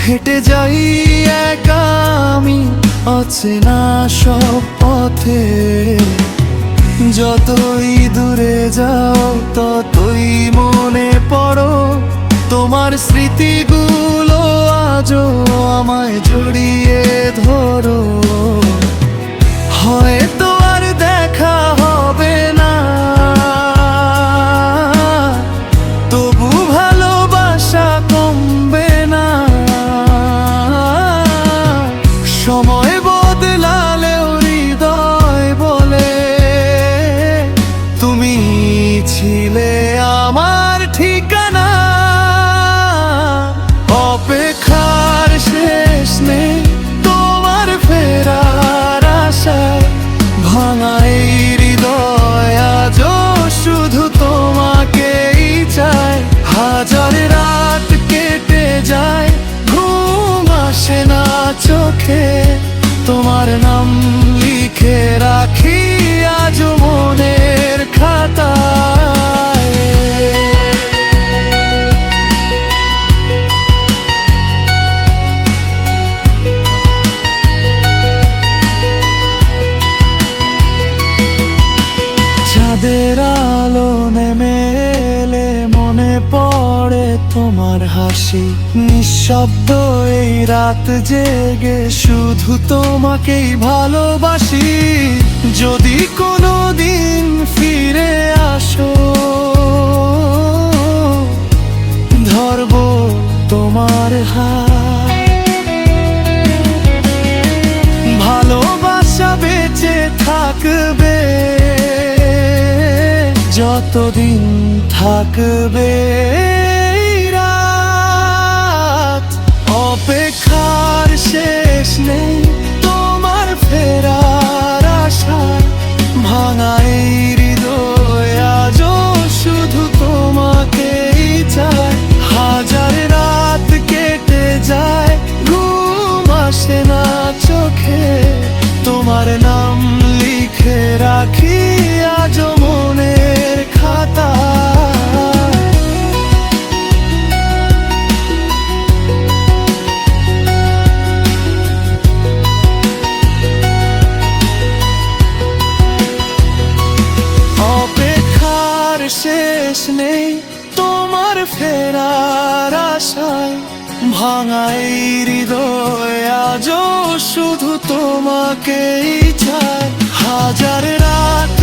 হেঁটে যাই একা আমি অচেনা সব পথে। যতই দূরে যাও ততই মনে পড়ো, তোমার স্মৃতিগুলো আজও আমায় জড়িয়ে ধরো। হয়তো আর দেখা হবে না, তবু ভালোবাসা কমবে না। সময় বদলালেও হৃদয় বলে তুমি ছিলে আমার ঠিকানা। অপেক্ষার শেষ নেই তোমার ফেরার আশায়, ভাঙা এই হৃদয় আজও শুধু তোমাকেই চায়। হাজার রাত কেটে যায় ঘুম আসে না চোখে, তোমার নাম লিখে রাখি আজও মনের খাতায়। চাঁদের আলো নেমে এলে মনে পড়ে তোমার হাসি, নিঃশব্দ এই রাত জেগে শুধু তোমাকেই ভালোবাসি। যদি কোনো দিন ফিরে আসো ধরবো তোমার হাত। ভালোবাসা বেঁচে থাকবে যতদিন থাকবে রাত। অপেক্ষার শেষ নেই তোমার ফেরার আশায়, ভাঙা এই হৃদয় আজও শুধু তোমাকেই চায়। হাজার রাত কেটে যায় ঘুম আসে না চোখে, তোমার নাম লিখে রাখি আজও মনের খাতায়। অপেক্ষার শেষ নেই তোমার ফেরার আশায়, ভাঙা এই হৃদয় আজও শুধু তোমাকেই চায়। হাজার রাত